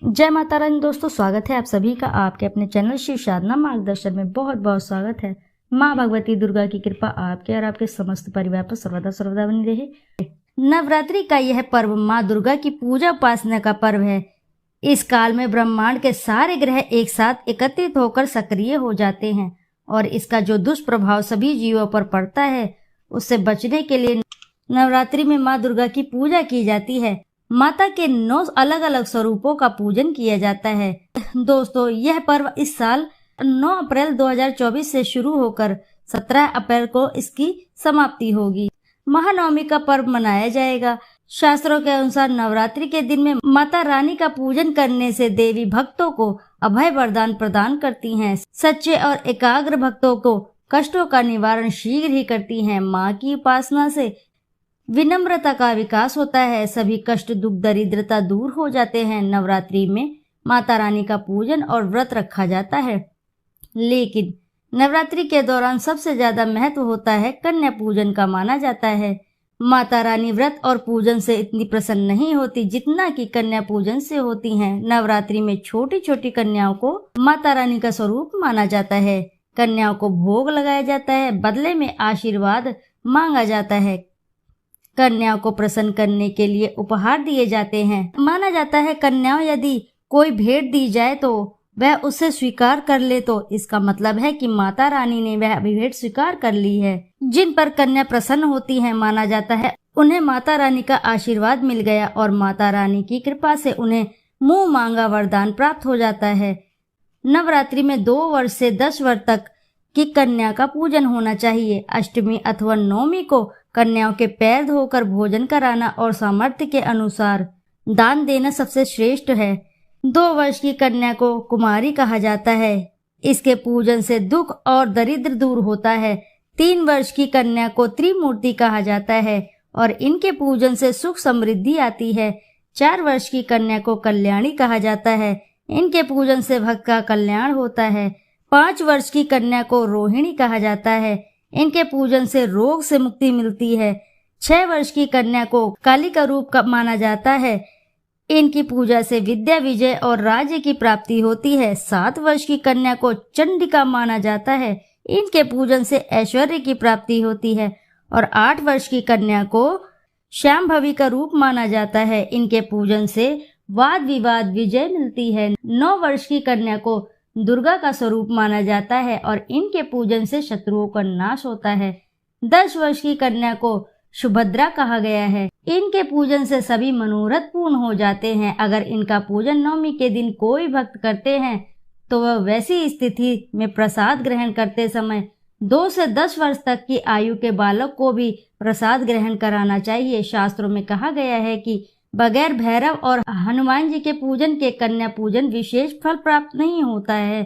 जय माता रानी दोस्तों, स्वागत है आप सभी का आपके अपने चैनल शिव साधना मार्गदर्शन में। बहुत बहुत स्वागत है। माँ भगवती दुर्गा की कृपा आपके और आपके समस्त परिवार पर सर्वदा सर्वदा बनी रहे। नवरात्रि का यह पर्व माँ दुर्गा की पूजा उपासना का पर्व है। इस काल में ब्रह्मांड के सारे ग्रह एक साथ एकत्रित होकर सक्रिय हो जाते हैं और इसका जो दुष्प्रभाव सभी जीवों पर पड़ता है उससे बचने के लिए नवरात्रि में माँ दुर्गा की पूजा की जाती है। माता के 9 अलग अलग स्वरूपों का पूजन किया जाता है। दोस्तों, यह पर्व इस साल 9 अप्रैल 2024 से शुरू होकर 17 अप्रैल को इसकी समाप्ति होगी। महानवमी का पर्व मनाया जाएगा। शास्त्रों के अनुसार नवरात्रि के दिन में माता रानी का पूजन करने से देवी भक्तों को अभय वरदान प्रदान करती हैं। सच्चे और एकाग्र भक्तों को कष्टों का निवारण शीघ्र ही करती हैं। माँ की उपासना से विनम्रता का विकास होता है। सभी कष्ट, दुख, दरिद्रता दूर हो जाते हैं। नवरात्रि में माता रानी का पूजन और व्रत रखा जाता है, लेकिन नवरात्रि के दौरान सबसे ज्यादा महत्व होता है कन्या पूजन का माना जाता है। माता रानी व्रत और पूजन से इतनी प्रसन्न नहीं होती जितना कि कन्या पूजन से होती हैं। नवरात्रि में छोटी छोटी कन्याओं को माता रानी का स्वरूप माना जाता है। कन्याओं को भोग लगाया जाता है, बदले में आशीर्वाद मांगा जाता है। कन्याओं को प्रसन्न करने के लिए उपहार दिए जाते हैं। माना जाता है कन्याओं यदि कोई भेंट दी जाए तो वह उसे स्वीकार कर ले तो इसका मतलब है कि माता रानी ने वह भेंट स्वीकार कर ली है। जिन पर कन्या प्रसन्न होती है, माना जाता है उन्हें माता रानी का आशीर्वाद मिल गया और माता रानी की कृपा से उन्हें मुंह मांगा वरदान प्राप्त हो जाता है। नवरात्रि में 2 वर्ष से 10 वर्ष तक की कन्या का पूजन होना चाहिए। अष्टमी अथवा नवमी को कन्याओं के पैर धोकर भोजन कराना और सामर्थ्य के अनुसार दान देना सबसे श्रेष्ठ है। 2 वर्ष की कन्या को कुमारी कहा जाता है। इसके पूजन से दुख और दरिद्र दूर होता है। 3 वर्ष की कन्या को त्रिमूर्ति कहा जाता है और इनके पूजन से सुख समृद्धि आती है। 4 वर्ष की कन्या को कल्याणी कहा जाता है। इनके पूजन से भक्त का कल्याण होता है। 5 वर्ष की कन्या को रोहिणी कहा जाता है। इनके पूजन से रोग से मुक्ति मिलती है। 6 वर्ष की कन्या को काली का रूप का माना जाता है। इनकी पूजा से विद्या, विजय और राज्य की प्राप्ति होती है। 7 वर्ष की कन्या को चंडिका माना जाता है। इनके पूजन से ऐश्वर्य की प्राप्ति होती है और 8 वर्ष की कन्या को शांभवी का रूप माना जाता है। इनके पूजन से वाद विवाद विजय मिलती है। 9 वर्ष की कन्या को दुर्गा का स्वरूप माना जाता है और इनके पूजन से शत्रुओं का नाश होता है। 10 वर्ष की कन्या को सुभद्रा कहा गया है। इनके पूजन से सभी मनोरथ पूर्ण हो जाते हैं। अगर इनका पूजन नवमी के दिन कोई भक्त करते हैं तो वह वैसी स्थिति में प्रसाद ग्रहण करते समय 2 से 10 वर्ष तक की आयु के बालक को भी प्रसाद ग्रहण कराना चाहिए। शास्त्रों में कहा गया है कि बगैर भैरव और हनुमान जी के पूजन के कन्या पूजन विशेष फल प्राप्त नहीं होता है।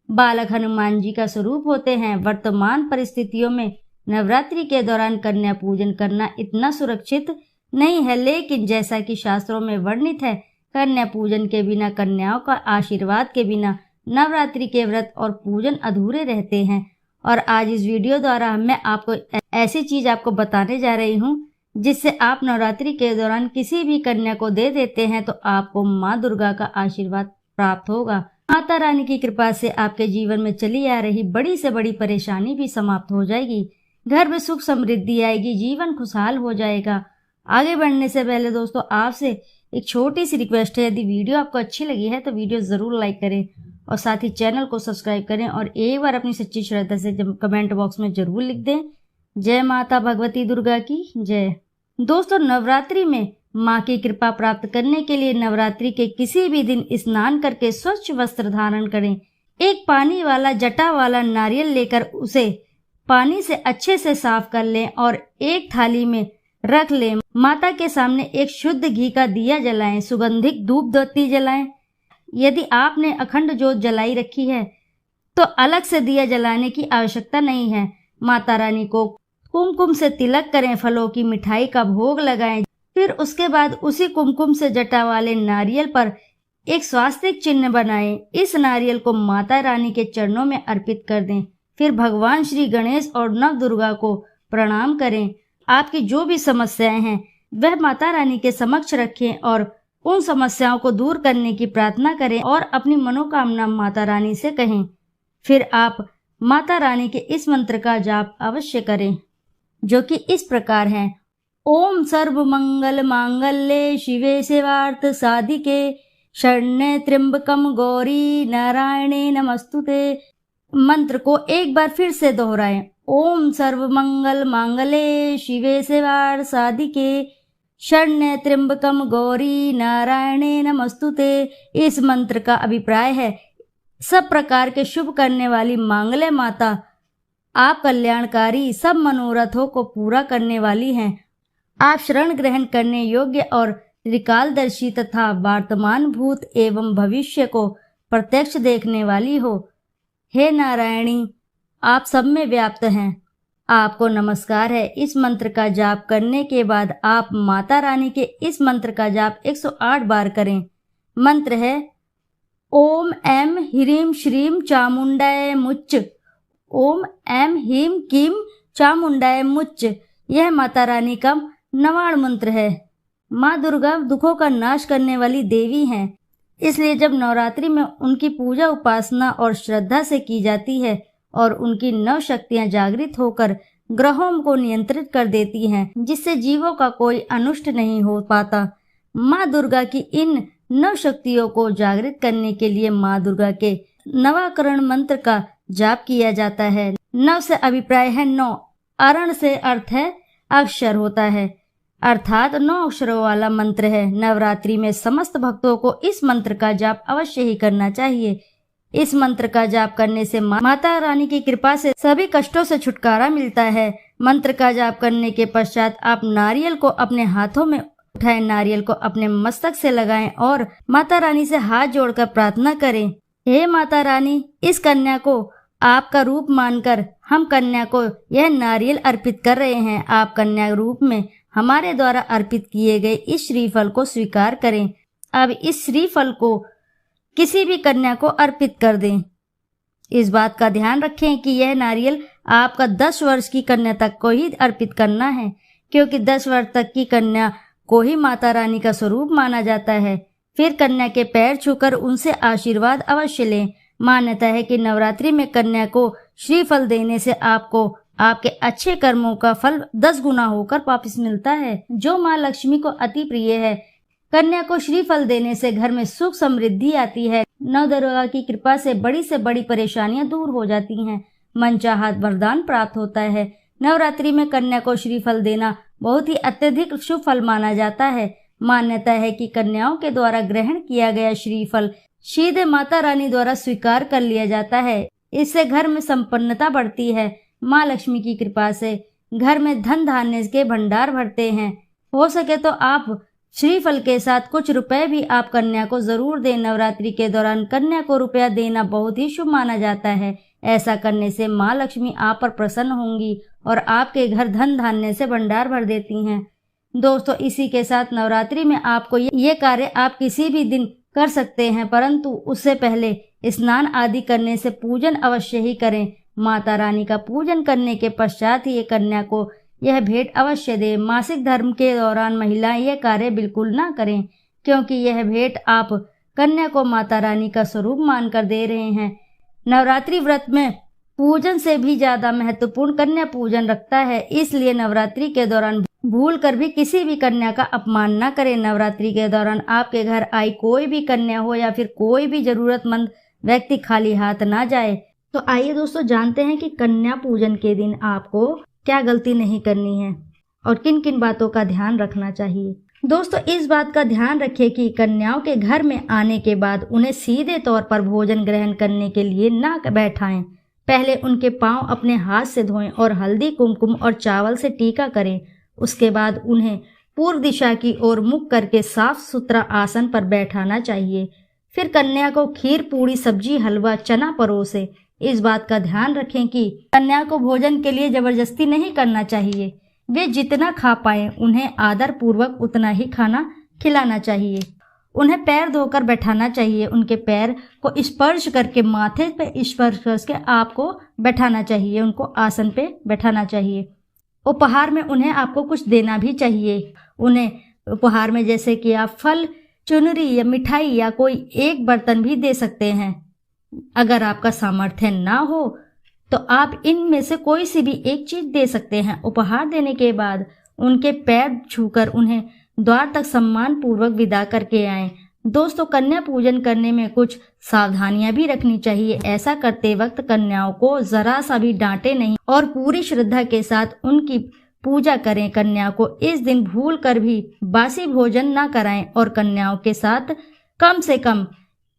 बालक हनुमान जी का स्वरूप होते हैं। वर्तमान परिस्थितियों में नवरात्रि के दौरान कन्या पूजन करना इतना सुरक्षित नहीं है, लेकिन जैसा कि शास्त्रों में वर्णित है, कन्या पूजन के बिना, कन्याओं का आशीर्वाद के बिना नवरात्रि के व्रत और पूजन अधूरे रहते हैं। और आज इस वीडियो द्वारा मैं आपको ऐसी चीज आपको बताने जा रही हूँ जिससे आप नवरात्रि के दौरान किसी भी कन्या को दे देते हैं तो आपको माँ दुर्गा का आशीर्वाद प्राप्त होगा। माता रानी की कृपा से आपके जीवन में चली आ रही बड़ी से बड़ी परेशानी भी समाप्त हो जाएगी। घर में सुख समृद्धि आएगी, जीवन खुशहाल हो जाएगा। आगे बढ़ने से पहले दोस्तों, आपसे एक छोटी सी रिक्वेस्ट है, यदि वीडियो आपको अच्छी लगी है तो वीडियो जरूर लाइक करें और साथ ही चैनल को सब्सक्राइब करें और एक बार अपनी सच्ची श्रद्धा से कमेंट बॉक्स में जरूर लिख दें, जय माता भगवती दुर्गा की जय। दोस्तों, नवरात्रि में माँ की कृपा प्राप्त करने के लिए नवरात्रि के किसी भी दिन स्नान करके स्वच्छ वस्त्र धारण करें। एक पानी वाला जटा वाला नारियल लेकर उसे पानी से अच्छे से साफ कर लें और एक थाली में रख लें। माता के सामने एक शुद्ध घी का दिया जलाएं। सुगंधित धूप बत्ती जलाएं। यदि आपने अखंड जोत जलाई रखी है तो अलग से दिया जलाने की आवश्यकता नहीं है। माता रानी को कुमकुम से तिलक करें, फलों की मिठाई का भोग लगाएं। फिर उसके बाद उसी कुमकुम से जटा वाले नारियल पर एक स्वास्तिक चिन्ह बनाएं। इस नारियल को माता रानी के चरणों में अर्पित कर दें। फिर भगवान श्री गणेश और नव दुर्गा को प्रणाम करें। आपकी जो भी समस्याएं हैं वह माता रानी के समक्ष रखें और उन समस्याओं को दूर करने की प्रार्थना करें और अपनी मनोकामना माता रानी से कहें। फिर आप माता रानी के इस मंत्र का जाप अवश्य करें, जो कि इस प्रकार है। ओम सर्व मंगल मांगल्ये शिवे सेवार्थ साधिके शरण्ये त्र्यंबकम गौरी नारायणे नमस्तुते। मंत्र को एक बार फिर से दोहराएं। ओम सर्व मंगल मांगल्ये शिवे सेवार्थ साधिके शरण्ये त्र्यंबकम गौरी नारायणे नमस्तुते। इस मंत्र का अभिप्राय है, सब प्रकार के शुभ करने वाली मांगल्य माता आप कल्याणकारी सब मनोरथों को पूरा करने वाली हैं। आप शरण ग्रहण करने योग्य और त्रिकालदर्शी तथा वर्तमान भूत एवं भविष्य को प्रत्यक्ष देखने वाली हो। हे नारायणी, आप सब में व्याप्त हैं, आपको नमस्कार है। इस मंत्र का जाप करने के बाद आप माता रानी के इस मंत्र का जाप 108 बार करें। मंत्र है ओम ऐं ह्रीं श्रीं चामुंडाय मुच्च। ओम ऐं ह्रीं क्लीं चामुंडाय मुच्च। यह माता रानी का नवाण मंत्र है। माँ दुर्गा दुखों का नाश करने वाली देवी हैं, इसलिए जब नवरात्रि में उनकी पूजा उपासना और श्रद्धा से की जाती है और उनकी नव शक्तियाँ जागृत होकर ग्रहों को नियंत्रित कर देती हैं, जिससे जीवों का कोई अनिष्ट नहीं हो पाता। माँ दुर्गा की इन नव शक्तियों को जागृत करने के लिए माँ दुर्गा के नवाकरण मंत्र का जाप किया जाता है। नव से अभिप्राय है 9, अरण से अर्थ है अक्षर होता है, अर्थात 9 अक्षरों वाला मंत्र है। नवरात्रि में समस्त भक्तों को इस मंत्र का जाप अवश्य ही करना चाहिए। इस मंत्र का जाप करने से माता रानी की कृपा से सभी कष्टों से छुटकारा मिलता है। मंत्र का जाप करने के पश्चात आप नारियल को अपने हाथों में उठाएं, नारियल को अपने मस्तक से लगाएं और माता रानी से हाथ जोड़कर प्रार्थना करें। हे माता रानी, इस कन्या को आपका रूप मानकर हम कन्या को यह नारियल अर्पित कर रहे हैं। आप कन्या रूप में हमारे द्वारा अर्पित किए गए इस श्रीफल को स्वीकार करें। अब इस श्रीफल को किसी भी कन्या को अर्पित कर दें। इस बात का ध्यान रखें कि यह नारियल आपका 10 वर्ष की कन्या तक को ही अर्पित करना है, क्योंकि 10 वर्ष तक की कन्या को ही माता रानी का स्वरूप माना जाता है। फिर कन्या के पैर छूकर उनसे आशीर्वाद अवश्य लें। मान्यता है कि नवरात्रि में कन्या को श्रीफल देने से आपको आपके अच्छे कर्मों का फल 10 गुना होकर वापस मिलता है, जो माँ लक्ष्मी को अति प्रिय है। कन्या को श्रीफल देने से घर में सुख समृद्धि आती है। नव दुर्गा की कृपा से बड़ी परेशानियां दूर हो जाती हैं, मनचाहा वरदान प्राप्त होता है। नवरात्रि में कन्या को श्रीफल देना बहुत ही अत्यधिक शुभ फल माना जाता है। मान्यता है कि कन्याओं के द्वारा ग्रहण किया गया श्रीफल सीधे माता रानी द्वारा स्वीकार कर लिया जाता है। इससे घर में संपन्नता बढ़ती है। माँ लक्ष्मी की कृपा से घर में धन धान्य के भंडार भरते हैं। हो सके तो आप श्रीफल के साथ कुछ रुपए भी आप कन्या को जरूर दें। नवरात्रि के दौरान कन्या को रुपया देना बहुत ही शुभ माना जाता है। ऐसा करने से माँ लक्ष्मी आप पर प्रसन्न होंगी और आपके घर धन धान्य से भंडार भर देती हैं। दोस्तों, इसी के साथ नवरात्रि में आपको ये कार्य आप किसी भी दिन कर सकते हैं, परंतु उससे पहले स्नान आदि करने से पूजन अवश्य ही करें। माता रानी का पूजन करने के पश्चात ही कन्या को यह भेंट अवश्य दें। मासिक धर्म के दौरान महिलाएं यह कार्य बिल्कुल ना करें, क्योंकि यह भेंट आप कन्या को माता रानी का स्वरूप मानकर दे रहे हैं। नवरात्रि व्रत में पूजन से भी ज्यादा महत्वपूर्ण कन्या पूजन रखता है, इसलिए नवरात्रि के दौरान भूल कर भी किसी भी कन्या का अपमान न करें। नवरात्रि के दौरान आपके घर आई कोई भी कन्या हो या फिर कोई भी जरूरतमंद व्यक्ति खाली हाथ ना जाए। तो आइए दोस्तों, जानते हैं कि कन्या पूजन के दिन आपको क्या गलती नहीं करनी है और किन किन बातों का ध्यान रखना चाहिए। दोस्तों, इस बात का ध्यान रखें कि कन्याओं के घर में आने के बाद उन्हें सीधे तौर पर भोजन ग्रहण करने के लिए ना बैठाएं। पहले उनके पांव अपने हाथ से धोएं और हल्दी, कुमकुम और चावल से टीका करें। उसके बाद उन्हें पूर्व दिशा की ओर मुख करके साफ सुथरा आसन पर बैठाना चाहिए। फिर कन्या को खीर, पूड़ी, सब्जी, हलवा, चना परोसे। इस बात का ध्यान रखें कि कन्या को भोजन के लिए जबरदस्ती नहीं करना चाहिए। वे जितना खा पाए उन्हें आदर पूर्वक उतना ही खाना खिलाना चाहिए। उन्हें पैर धोकर बैठाना चाहिए। उनके पैर को स्पर्श करके माथे पे स्पर्श करके आपको बैठाना चाहिए। उनको आसन पे बैठाना चाहिए। उपहार में उन्हें आपको कुछ देना भी चाहिए। उन्हें उपहार में जैसे कि आप फल चुनरी या मिठाई या कोई एक बर्तन भी दे सकते हैं। अगर आपका सामर्थ्य ना हो तो आप इनमें से कोई सी भी एक चीज दे सकते हैं। उपहार देने के बाद उनके पैर छूकर उन्हें द्वार तक सम्मान पूर्वक विदा करके आएं। दोस्तों, कन्या पूजन करने में कुछ सावधानियां भी रखनी चाहिए। ऐसा करते वक्त कन्याओं को जरा सा भी डांटे नहीं और पूरी श्रद्धा के साथ उनकी पूजा करें। कन्या को इस दिन भूल कर भी बासी भोजन ना कराएं और कन्याओं के साथ कम से कम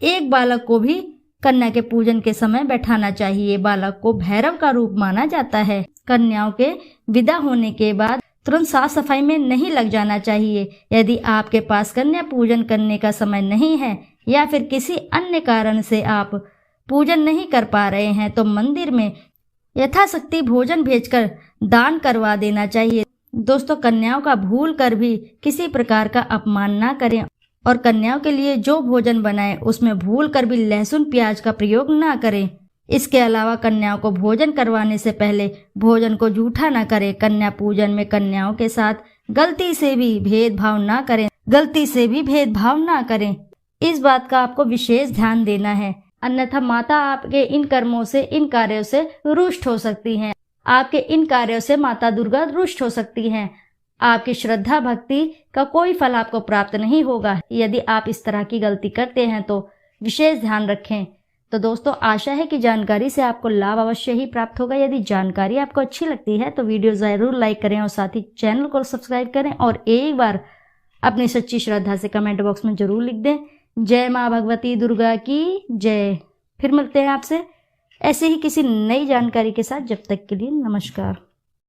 एक बालक को भी कन्या के पूजन के समय बैठाना चाहिए। बालक को भैरव का रूप माना जाता है। कन्याओं के विदा होने के बाद तुरंत साफ सफाई में नहीं लग जाना चाहिए। यदि आपके पास कन्या पूजन करने का समय नहीं है या फिर किसी अन्य कारण से आप पूजन नहीं कर पा रहे हैं तो मंदिर में यथाशक्ति भोजन भेजकर दान करवा देना चाहिए। दोस्तों, कन्याओं का भूल कर भी किसी प्रकार का अपमान ना करें और कन्याओं के लिए जो भोजन बनाए उसमें भूल कर भी लहसुन प्याज का प्रयोग ना करें। इसके अलावा कन्याओं को भोजन करवाने से पहले भोजन को जूठा न करें। कन्या पूजन में कन्याओं के साथ गलती से भी भेदभाव ना करें। इस बात का आपको विशेष ध्यान देना है, अन्यथा माता आपके इन कर्मों से, इन कार्यों से रुष्ट हो सकती हैं। आपके इन कार्यों से माता दुर्गा रुष्ट हो सकती हैं। आपकी श्रद्धा भक्ति का कोई फल आपको प्राप्त नहीं होगा। यदि आप इस तरह की गलती करते हैं तो विशेष ध्यान रखें। तो दोस्तों, आशा है कि जानकारी से आपको लाभ अवश्य ही प्राप्त होगा। यदि जानकारी आपको अच्छी लगती है तो वीडियो ज़रूर लाइक करें और साथ ही चैनल को सब्सक्राइब करें और एक बार अपनी सच्ची श्रद्धा से कमेंट बॉक्स में जरूर लिख दें। जय माँ भगवती दुर्गा की जय। फिर मिलते हैं आपसे ऐसे ही किसी नई जानकारी के साथ। जब तक के लिए नमस्कार।